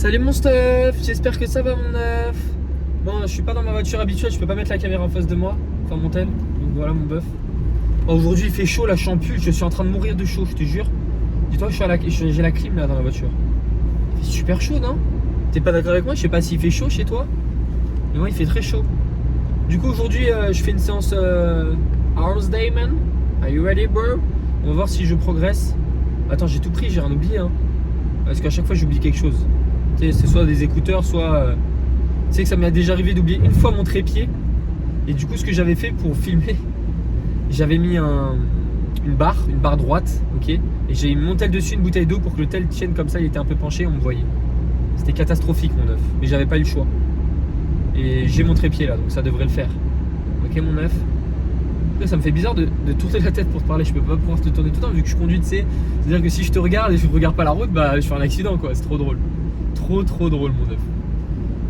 Salut mon stuff, j'espère que ça va mon neuf. Bon, je suis pas dans ma voiture habituelle, je peux pas mettre la caméra en face de moi, enfin mon tel, donc voilà mon bœuf. Aujourd'hui il fait chaud là, je suis en pull, je suis en train de mourir de chaud, je te jure. Dis-toi que j'ai la clim là dans la voiture. Il fait super chaud non? T'es pas d'accord avec moi? Je sais pas s'il fait chaud chez toi, mais moi il fait très chaud. Du coup aujourd'hui je fais une séance Arms Day man. Are you ready bro? On va voir si je progresse. Attends, j'ai tout pris, j'ai rien oublié hein. Parce qu'à chaque fois j'oublie quelque chose. Tu sais, c'est soit des écouteurs, soit... tu sais que ça m'est déjà arrivé d'oublier une fois mon trépied. Et du coup ce que j'avais fait pour filmer, j'avais mis une barre droite, ok. Et j'ai monté dessus une bouteille d'eau pour que le tel tienne comme ça, il était un peu penché, on me voyait. C'était catastrophique mon neuf, mais j'avais pas eu le choix. Et j'ai mon trépied là, donc ça devrait le faire. Ok mon neuf. Après, ça me fait bizarre de tourner la tête pour te parler, je peux pas pouvoir te tourner tout le temps vu que je conduis, tu sais. C'est-à-dire que si je te regarde et je regarde pas la route, bah je fais un accident quoi, c'est trop drôle. Trop drôle mon neuf.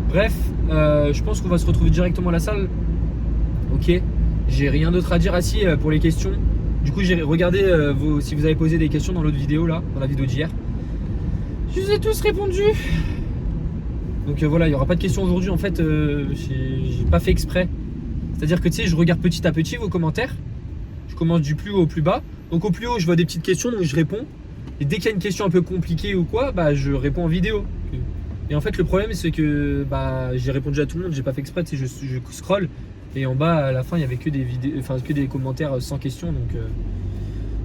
Bref, je pense qu'on va se retrouver directement à la salle. Ok, j'ai rien d'autre à dire. Assis pour les questions. Du coup j'ai regardé si vous avez posé des questions dans l'autre vidéo là, dans la vidéo d'hier. Je vous ai tous répondu. Donc voilà, il n'y aura pas de questions aujourd'hui. En fait, j'ai pas fait exprès. C'est-à-dire que tu sais, je regarde petit à petit vos commentaires. Je commence du plus haut au plus bas. Donc au plus haut, je vois des petites questions, donc je réponds. Et dès qu'il y a une question un peu compliquée ou quoi, bah je réponds en vidéo. Et en fait, le problème, c'est que bah, j'ai répondu à tout le monde, j'ai pas fait exprès, tu sais, je scroll. Et en bas, à la fin, il y avait que des vidéos, enfin que des commentaires sans questions. Donc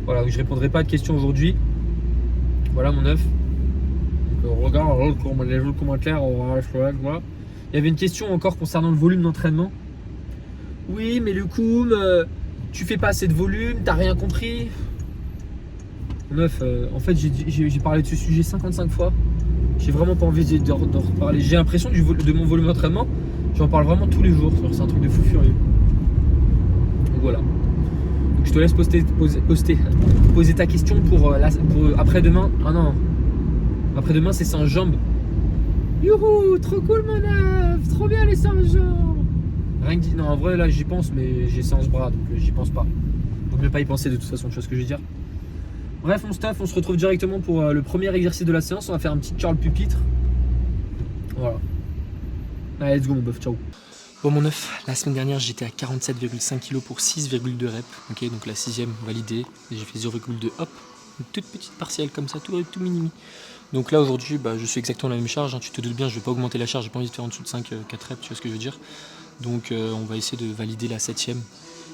voilà, je répondrai pas de questions aujourd'hui. Voilà mon neuf. Donc regarde les autres commentaires, voilà. Il y avait une question encore concernant le volume d'entraînement. Oui, mais le coup, tu fais pas assez de volume, t'as rien compris. Mon neuf, en fait, j'ai parlé de ce sujet 55 fois. J'ai vraiment pas envie de reparler. J'ai l'impression de mon volume d'entraînement, j'en parle vraiment tous les jours. C'est un truc de fou furieux. Donc voilà. Donc je te laisse poser ta question pour après-demain. Ah non. Après-demain, c'est Saint-Jambe. Youhou, trop cool mon neuf. Trop bien les Saint-Jambe. Rien que dit, non en vrai là j'y pense mais j'ai séance bras donc j'y pense pas. Vaut mieux pas y penser de toute façon, tu vois ce que je veux dire. Bref mon staff, on se retrouve directement pour le premier exercice de la séance. On va faire un petit curl pupitre. Voilà. Allez let's go mon bœuf, ciao. Bon mon neuf, la semaine dernière j'étais à 47,5 kg pour 6,2 reps. Ok, donc la sixième validée. J'ai fait 0,2 hop. Une toute petite partielle comme ça, tout mini. Donc là aujourd'hui bah, je suis exactement la même charge, hein. Tu te doutes bien, je vais pas augmenter la charge, j'ai pas envie de faire en dessous de 4 reps, tu vois ce que je veux dire. Donc on va essayer de valider la 7ème.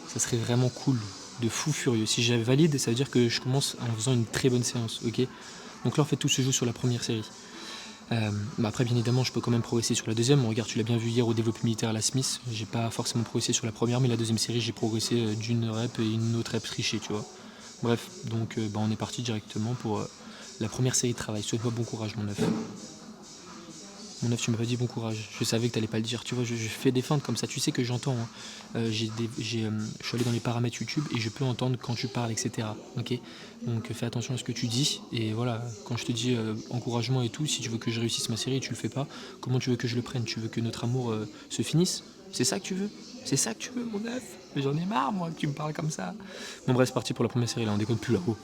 Ça serait vraiment cool, de fou furieux. Si je valide, ça veut dire que je commence en faisant une très bonne séance. Ok. Donc là en fait tout se joue sur la première série. Bah après bien évidemment je peux quand même progresser sur la deuxième. Regarde, tu l'as bien vu hier au développé militaire à la Smith. J'ai pas forcément progressé sur la première, mais la deuxième série j'ai progressé d'une rep et une autre rep trichée, tu vois. Bref, donc bah, on est parti directement pour la première série de travail. Souhaite-moi bon courage mon neuf. Mon neuf, tu m'as pas dit bon courage. Je savais que t'allais pas le dire. Tu vois, je fais des feintes comme ça. Tu sais que j'entends. Hein. Je suis allé dans les paramètres YouTube et je peux entendre quand tu parles, etc. Ok. Donc fais attention à ce que tu dis. Et voilà, quand je te dis encouragement et tout, si tu veux que je réussisse ma série et tu le fais pas, comment tu veux que je le prenne? Tu veux que notre amour se finisse? C'est ça que tu veux? C'est ça que tu veux, mon neuf? Mais j'en ai marre, moi, que tu me parles comme ça. Bon, bref, c'est parti pour la première série. Là, on déconne plus là-haut.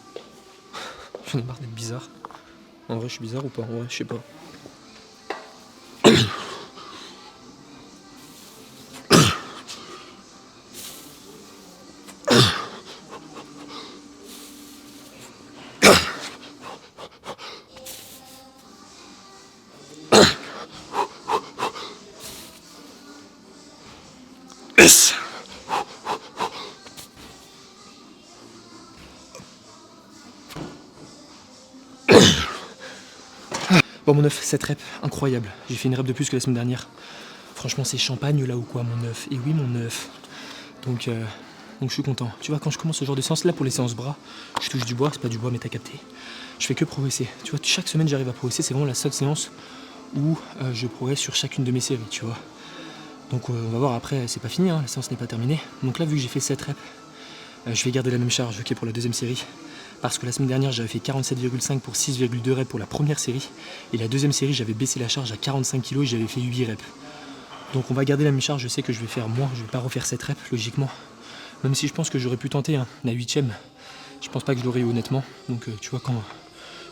J'en ai marre d'être bizarre. En vrai, je suis bizarre ou pas? En vrai, je sais pas. Bon mon neuf, cette rep, incroyable. J'ai fait une rep de plus que la semaine dernière. Franchement c'est champagne là ou quoi mon neuf. Et oui mon neuf. Donc je suis content. Tu vois quand je commence ce genre de séance là pour les séances bras, je touche du bois, c'est pas du bois mais t'as capté. Je fais que progresser. Tu vois, chaque semaine j'arrive à progresser, c'est vraiment la seule séance où je progresse sur chacune de mes séries, tu vois. Donc on va voir après, c'est pas fini, hein, la séance n'est pas terminée. Donc là vu que j'ai fait 7 reps, je vais garder la même charge ok, pour la deuxième série. Parce que la semaine dernière j'avais fait 47,5 pour 6,2 reps pour la première série. Et la deuxième série j'avais baissé la charge à 45 kg et j'avais fait 8 reps. Donc on va garder la même charge, je sais que je vais faire moins, je vais pas refaire 7 reps logiquement. Même si je pense que j'aurais pu tenter hein, la 8ème. Je pense pas que je l'aurais eu honnêtement. Donc tu vois quand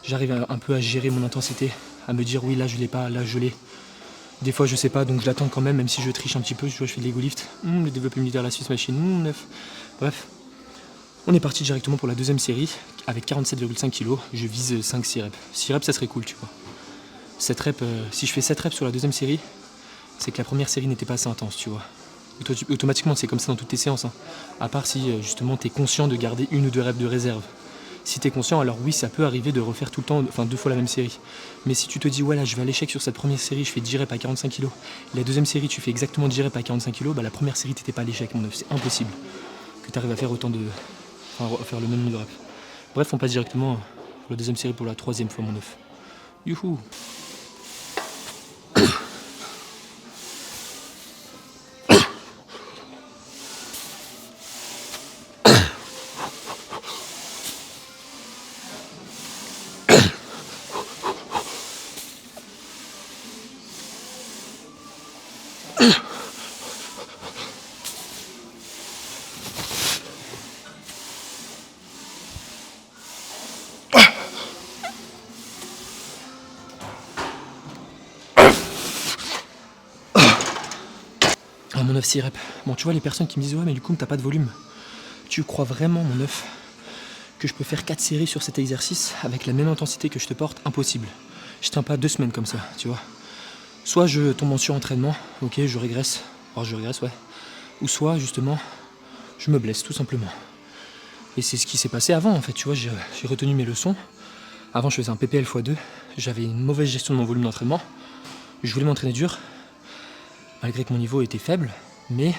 j'arrive un peu à gérer mon intensité à me dire oui là je l'ai pas, là je l'ai. Des fois je sais pas, donc je l'attends quand même si je triche un petit peu, je fais de l'ego lift, le développé militaire, la Swiss machine, 9. Bref, on est parti directement pour la deuxième série avec 47,5 kg, je vise 5-6 reps. 6 reps ça serait cool tu vois. 7 reps, si je fais 7 reps sur la deuxième série, c'est que la première série n'était pas assez intense tu vois. Automatiquement c'est comme ça dans toutes tes séances, hein. À part si justement tu es conscient de garder 1 ou 2 reps de réserve. Si tu es conscient, alors oui, ça peut arriver de refaire tout le temps, enfin 2 fois la même série. Mais si tu te dis, ouais là je vais à l'échec sur cette première série, je fais 10 reps à 45 kg, la deuxième série tu fais exactement 10 reps à 45 kg, bah la première série t'étais pas à l'échec mon œuf, c'est impossible que tu arrives à faire autant de. Enfin à faire le même nombre de reps. Bref, on passe directement pour la deuxième série pour la troisième fois mon œuf. Youhou. Ah mon œuf 6 reps. Bon tu vois les personnes qui me disent ouais mais du coup t'as pas de volume. Tu crois vraiment mon œuf que je peux faire 4 séries sur cet exercice avec la même intensité que je te porte? Impossible. Je tiens pas 2 semaines comme ça, tu vois. Soit je tombe en surentraînement, ok, je régresse. Alors je régresse, ouais. Ou soit justement, je me blesse tout simplement. Et c'est ce qui s'est passé avant en fait, tu vois, j'ai retenu mes leçons. Avant je faisais un PPL x2, j'avais une mauvaise gestion de mon volume d'entraînement. Je voulais m'entraîner dur, malgré que mon niveau était faible, mais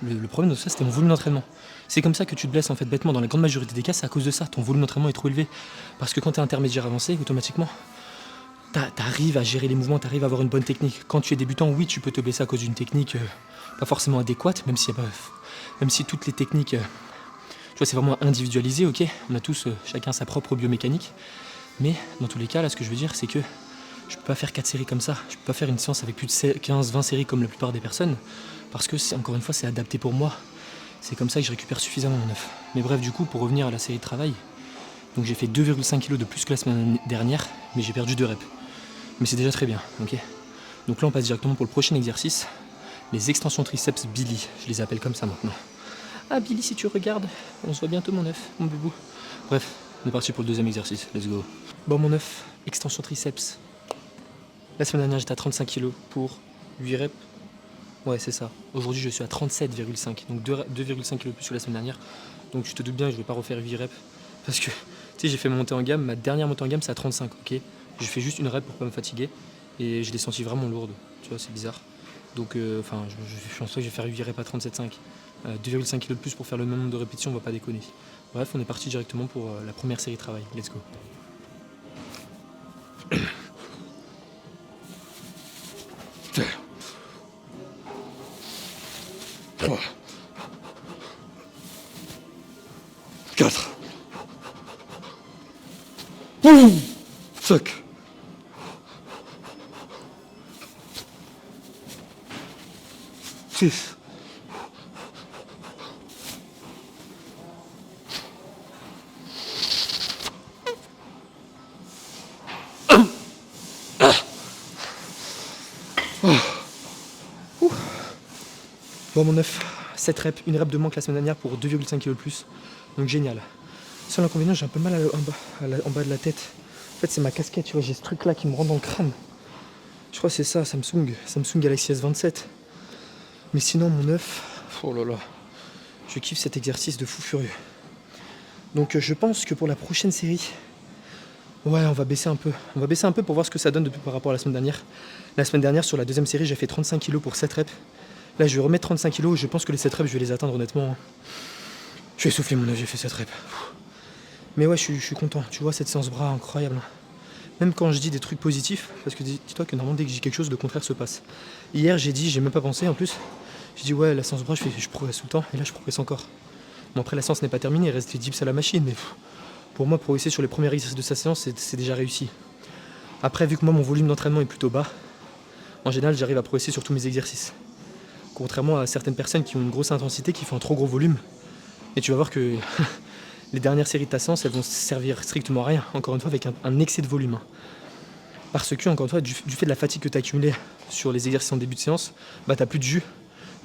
le problème de ça c'était mon volume d'entraînement. C'est comme ça que tu te blesses en fait bêtement, dans la grande majorité des cas c'est à cause de ça, ton volume d'entraînement est trop élevé. Parce que quand tu es intermédiaire avancé, automatiquement, t'arrives à gérer les mouvements, t'arrives à avoir une bonne technique. Quand tu es débutant, oui tu peux te blesser à cause d'une technique pas forcément adéquate, même si toutes les techniques, tu vois c'est vraiment individualisé, ok. On a tous chacun sa propre biomécanique. Mais dans tous les cas là ce que je veux dire c'est que je peux pas faire 4 séries comme ça, je peux pas faire une séance avec plus de 15-20 séries comme la plupart des personnes, parce que encore une fois c'est adapté pour moi, c'est comme ça que je récupère suffisamment mon œuf. Mais bref du coup pour revenir à la série de travail, donc j'ai fait 2,5 kg de plus que la semaine dernière, mais j'ai perdu 2 reps. Mais c'est déjà très bien, ok. Donc là on passe directement pour le prochain exercice, les extensions triceps Billy, je les appelle comme ça maintenant. Ah Billy si tu regardes, on se voit bientôt mon œuf, mon boubou. Bref, on est parti pour le deuxième exercice, let's go. Bon mon œuf, extension triceps. La semaine dernière j'étais à 35 kg pour 8 reps. Ouais c'est ça. Aujourd'hui je suis à 37,5. Donc 2,5 kg plus que la semaine dernière. Donc tu te doutes bien que je vais pas refaire 8 reps. Parce que tu sais j'ai fait ma montée en gamme. Ma dernière montée en gamme c'est à 35, ok. J'ai fait juste une rep pour pas me fatiguer. Et je l'ai senti vraiment lourde. Tu vois c'est bizarre. Donc je pense que je vais faire 8 reps à 37,5. 2,5 kg de plus pour faire le même nombre de répétitions, on va pas déconner. Bref on est parti directement pour la première série de travail. Let's go. 3, 4, 5, 6, 1. Bon mon œuf, 7 reps, une rep de moins que la semaine dernière pour 2,5 kg de plus. Donc génial. Seul inconvénient, j'ai un peu mal en bas de la tête. En fait c'est ma casquette, tu vois, j'ai ce truc là qui me rentre dans le crâne. Je crois que c'est ça, Samsung Galaxy S27. Mais sinon mon œuf, oh là là, je kiffe cet exercice de fou furieux. Donc je pense que pour la prochaine série, ouais on va baisser un peu. On va baisser un peu pour voir ce que ça donne depuis par rapport à la semaine dernière. La semaine dernière sur la deuxième série j'ai fait 35 kg pour 7 reps. Là je vais remettre 35 kg, je pense que les 7 reps je vais les atteindre honnêtement. Je vais essouffler mon œuf, j'ai fait 7 reps. Mais ouais je suis content, tu vois cette séance bras incroyable. Même quand je dis des trucs positifs, parce que dis-toi que normalement dès que j'ai quelque chose, le contraire se passe. Hier j'ai même pas pensé en plus. J'ai dit ouais la séance bras je progresse tout le temps et là je progresse encore. Bon après la séance n'est pas terminée, il reste les dips à la machine, mais pour moi progresser sur les premiers exercices de sa séance c'est déjà réussi. Après vu que moi mon volume d'entraînement est plutôt bas, en général j'arrive à progresser sur tous mes exercices. Contrairement à certaines personnes qui ont une grosse intensité, qui font un trop gros volume. Et tu vas voir que les dernières séries de ta séance, elles vont servir strictement à rien. Encore une fois, avec un excès de volume. Parce que, encore une fois, du fait de la fatigue que tu as accumulée sur les exercices en début de séance, bah t'as plus de jus.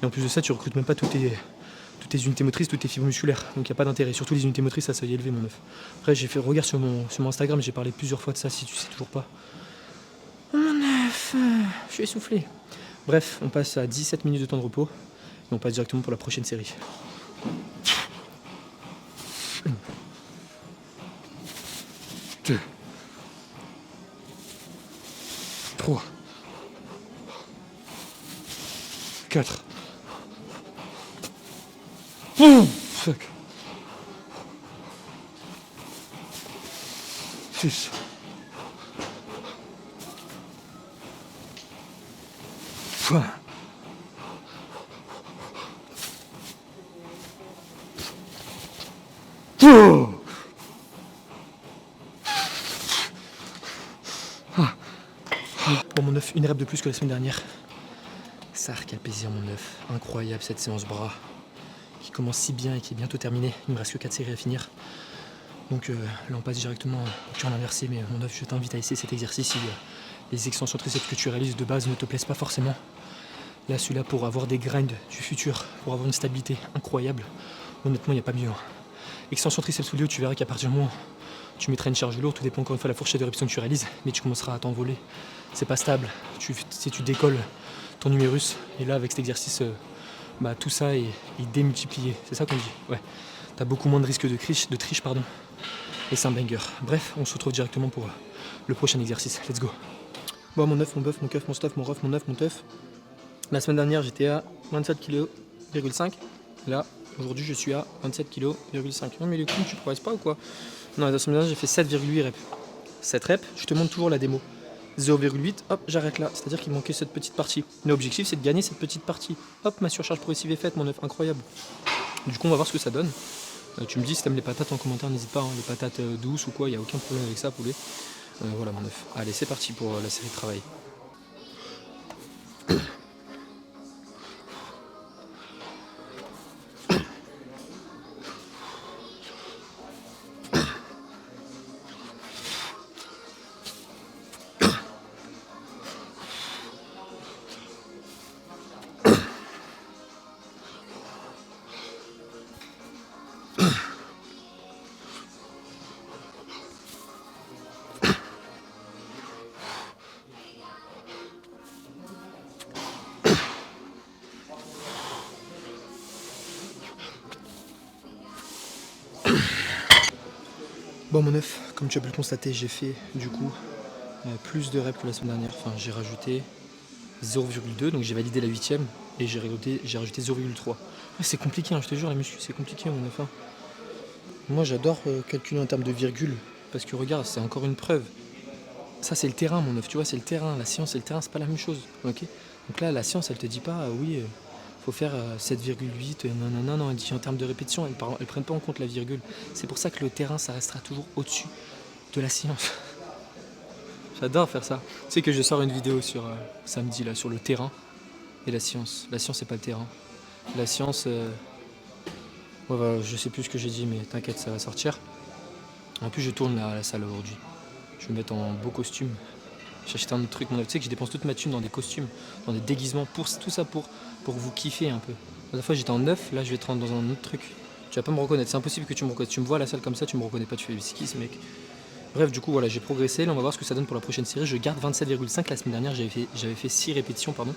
Et en plus de ça, tu recrutes même pas toutes tes unités motrices, toutes tes fibres musculaires. Donc il n'y a pas d'intérêt. Surtout les unités motrices, ça y est élevé, mon œuf. Après, j'ai fait regarde sur mon Instagram, j'ai parlé plusieurs fois de ça si tu sais toujours pas. Oh, mon œuf, je suis essoufflé. Bref, on passe à 17 minutes de temps de repos et on passe directement pour la prochaine série. 1, 2, 3, 4. Fuck. 6. 7. Bon, mon œuf, une rep de plus que la semaine dernière. Ça, quel plaisir, mon œuf. Incroyable cette séance bras qui commence si bien et qui est bientôt terminée. Il me reste que 4 séries à finir. Donc là, on passe directement au curl inversé. Mais mon œuf, je t'invite à essayer cet exercice si les extensions triceps que tu réalises de base ne te plaisent pas forcément. Là, celui-là, pour avoir des grinds du futur, pour avoir une stabilité incroyable, honnêtement, il n'y a pas mieux. Extension triceps sous le haut, tu verras qu'à partir du moment où tu mettras une charge lourde, tout dépend encore une fois de la fourchette de répétition que tu réalises, mais tu commenceras à t'envoler. C'est pas stable. Tu décolles ton numérus. Et là, avec cet exercice, tout ça est démultiplié. C'est ça qu'on dit. Ouais. T'as beaucoup moins de risque de triche, et c'est un banger. Bref, on se retrouve directement pour le prochain exercice. Let's go. Bon, mon œuf, mon bœuf, mon keuf, mon stuff, mon ref, mon œuf, mon teuf. La semaine dernière, j'étais à 27,5 kg. Là, aujourd'hui, je suis à 27,5 kg. Non, mais les coups, tu progresses pas ou quoi? Non, la semaine dernière, j'ai fait 7,8 reps. 7 reps, je te montre toujours la démo. 0,8, hop, j'arrête là. C'est-à-dire qu'il manquait cette petite partie. L'objectif, c'est de gagner cette petite partie. Hop, ma surcharge progressive est faite, mon œuf, incroyable. Du coup, on va voir ce que ça donne. Tu me dis si t'aimes les patates en commentaire, n'hésite pas. Les patates douces ou quoi, il n'y a aucun problème avec ça, poulet. Voilà, mon œuf. Allez, c'est parti pour la série de travail. Bon, mon œuf, comme tu as pu le constater, j'ai fait du coup plus de reps que la semaine dernière. Enfin, j'ai rajouté 0,2, donc j'ai validé la 8ème et j'ai rajouté 0,3. C'est compliqué, hein, je te jure, la muscu, c'est compliqué, mon œuf. Moi, j'adore calculer en termes de virgule parce que regarde, c'est encore une preuve. Ça, c'est le terrain, mon œuf, tu vois, c'est le terrain. La science et le terrain, c'est pas la même chose. Ok. Donc là, la science, elle te dit pas, oui. Faut faire 7,8, non, elle dit en termes de répétition, elles prennent pas en compte la virgule. C'est pour ça que le terrain, ça restera toujours au-dessus de la science. J'adore faire ça. Tu sais que je sors une vidéo sur samedi là sur le terrain et la science. La science, c'est pas le terrain. La science, je sais plus ce que j'ai dit, mais t'inquiète, ça va sortir. En plus, je tourne à la salle aujourd'hui. Je vais me mettre en beau costume. J'ai acheté un autre truc, tu sais que je dépense toute ma thune dans des costumes, dans des déguisements, tout ça pour vous kiffer un peu. La dernière fois j'étais en neuf, là je vais te rendre dans un autre truc. Tu vas pas me reconnaître, c'est impossible que tu me reconnaisses. Tu me vois à la salle comme ça, tu me reconnais pas, tu fais c'est qui ce mec? Bref, du coup voilà, j'ai progressé, là on va voir ce que ça donne pour la prochaine série. Je garde 27,5, la semaine dernière j'avais fait 6 répétitions, pardon.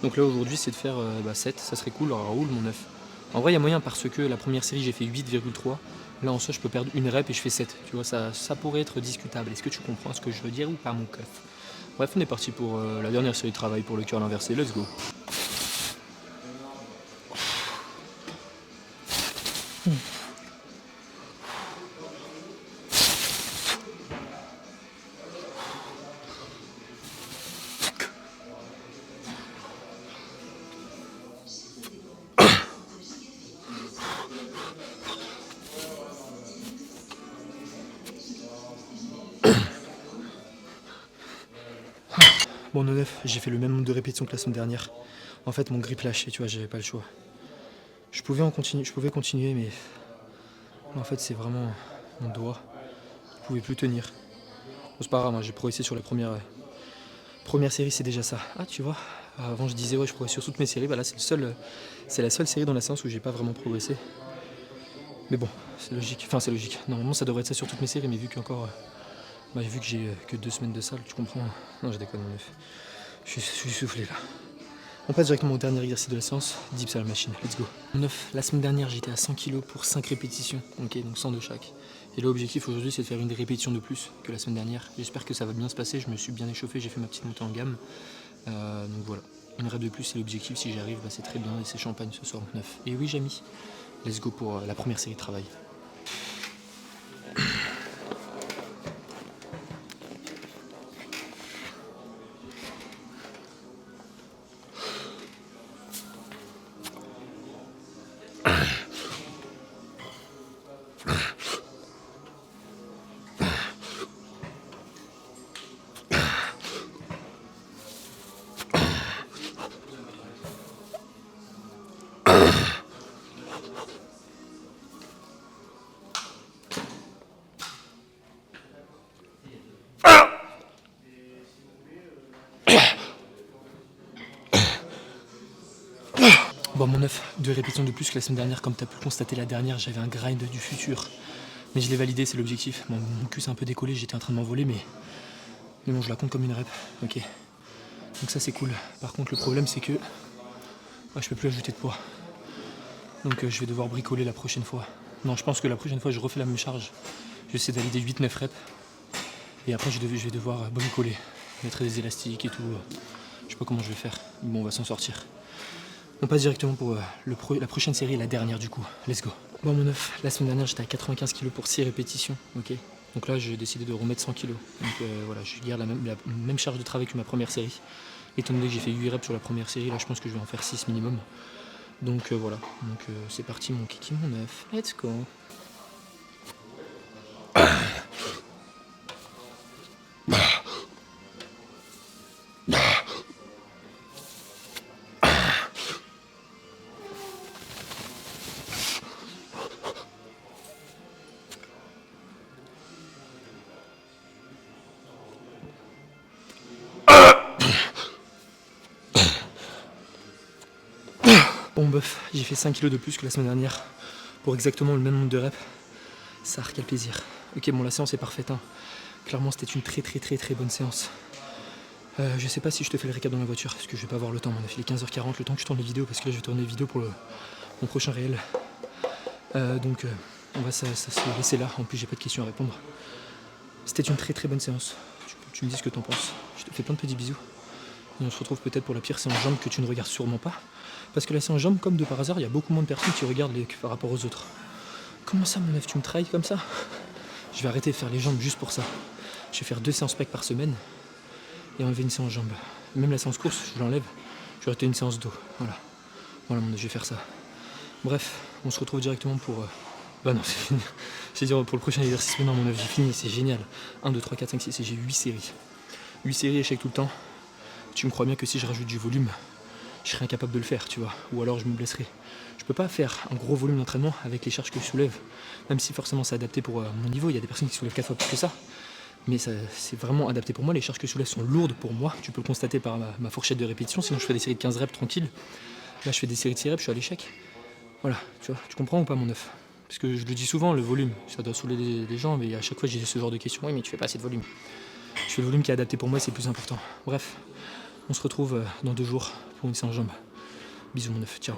Donc là aujourd'hui c'est de faire 7, ça serait cool, alors roule mon 9. En vrai il y a moyen parce que la première série j'ai fait 8,3. Là en soi je peux perdre une rep et je fais 7. Tu vois, ça pourrait être discutable. Est-ce que tu comprends ce que je veux dire ou pas mon keuf? Bref, on est parti pour la dernière série de travail pour le curl inversé. Let's go. Bon, 9, j'ai fait le même nombre de répétitions que la semaine dernière. En fait, mon grip lâchait, tu vois, j'avais pas le choix. Je pouvais continuer, mais en fait, c'est vraiment mon doigt. Je pouvais plus tenir. Bon, c'est pas grave, hein, j'ai progressé sur la première Première série, c'est déjà ça. Ah, tu vois, avant je disais ouais, je progresse sur toutes mes séries. Bah là, c'est la seule série dans la séance où j'ai pas vraiment progressé. Mais bon, c'est logique. Enfin, c'est logique. Normalement, ça devrait être ça sur toutes mes séries, mais vu qu'encore, vu que j'ai que 2 semaines de salle, tu comprends. Non, je déconne, mon neuf. Je suis soufflé là. On passe directement au dernier exercice de la séance, dips à la machine, let's go. 9, la semaine dernière j'étais à 100 kg pour 5 répétitions, ok, donc 100 de chaque. Et l'objectif aujourd'hui c'est de faire une répétition de plus que la semaine dernière. J'espère que ça va bien se passer, je me suis bien échauffé, j'ai fait ma petite montée en gamme. Donc voilà, une rep de plus c'est l'objectif, si j'y arrive c'est très bien et c'est champagne ce soir 9. Et oui Jamy, let's go pour la première série de travail. Bon mon 9, 2 répétitions de plus que la semaine dernière, comme tu as pu le constater la dernière, j'avais un grind du futur. Mais je l'ai validé, c'est l'objectif. Mon cul s'est un peu décollé, j'étais en train de m'envoler, mais bon, je la compte comme une rep, ok. Donc ça c'est cool. Par contre le problème c'est que je peux plus ajouter de poids. Donc je vais devoir bricoler la prochaine fois. Non, je pense que la prochaine fois je refais la même charge. J'essaie de valider 8-9 reps. Et après je vais devoir bricoler, mettre des élastiques et tout. Je sais pas comment je vais faire. Bon, on va s'en sortir. On passe directement pour la prochaine série, la dernière du coup. Let's go. Bon mon 9, la semaine dernière j'étais à 95 kg pour 6 répétitions, ok. Donc là j'ai décidé de remettre 100 kg. Donc voilà, je garde la même charge de travail que ma première série. Étant donné que j'ai fait 8 reps sur la première série, là je pense que je vais en faire 6 minimum. Donc voilà, donc c'est parti mon kiki mon 9. Let's go. Bon bœuf, j'ai fait 5 kg de plus que la semaine dernière pour exactement le même nombre de reps. Ça, quel plaisir. Ok, bon la séance est parfaite, hein. Clairement c'était une très bonne séance. Je sais pas si je te fais le récap dans la voiture, parce que je vais pas avoir le temps, on a fait les 15h40, le temps que je tourne les vidéos, parce que là je vais tourner les vidéos pour mon prochain réel. Donc on va se laisser là, en plus j'ai pas de questions à répondre. C'était une très bonne séance. Tu me dis ce que t'en penses. Je te fais plein de petits bisous. Et on se retrouve peut-être pour la pire séance jambes que tu ne regardes sûrement pas. Parce que la séance jambes, comme de par hasard, il y a beaucoup moins de personnes qui regardent par rapport aux autres. Comment ça mon meuf, tu me trahis comme ça? Je vais arrêter de faire les jambes juste pour ça. Je vais faire 2 séances pec par semaine et enlever une séance jambes. Même la séance course, je l'enlève. Je vais arrêter une séance dos. Voilà, mon meuf, je vais faire ça. Bref, on se retrouve directement pour... Bah non, c'est fini. C'est dire pour le prochain exercice. Mais non, mon meuf, j'ai fini, c'est génial. 1, 2, 3, 4, 5, 6 et j'ai 8 séries. 8 séries, échec tout le temps. Tu me crois bien que si je rajoute du volume, je serais incapable de le faire, tu vois. Ou alors je me blesserais. Je peux pas faire un gros volume d'entraînement avec les charges que je soulève. Même si forcément c'est adapté pour mon niveau. Il y a des personnes qui soulèvent 4 fois plus que ça. Mais c'est vraiment adapté pour moi. Les charges que je soulève sont lourdes pour moi. Tu peux le constater par ma fourchette de répétition. Sinon je fais des séries de 15 reps tranquille. Là je fais des séries de 6 reps, je suis à l'échec. Voilà, tu vois, tu comprends ou pas mon œuf? Parce que je le dis souvent, le volume, ça doit saouler les gens, mais à chaque fois j'ai ce genre de questions. Oui mais tu fais pas assez de volume. Je fais le volume qui est adapté pour moi, c'est le plus important. Bref, on se retrouve dans 2 jours pour une séance jambes. Bisous mon œuf, ciao.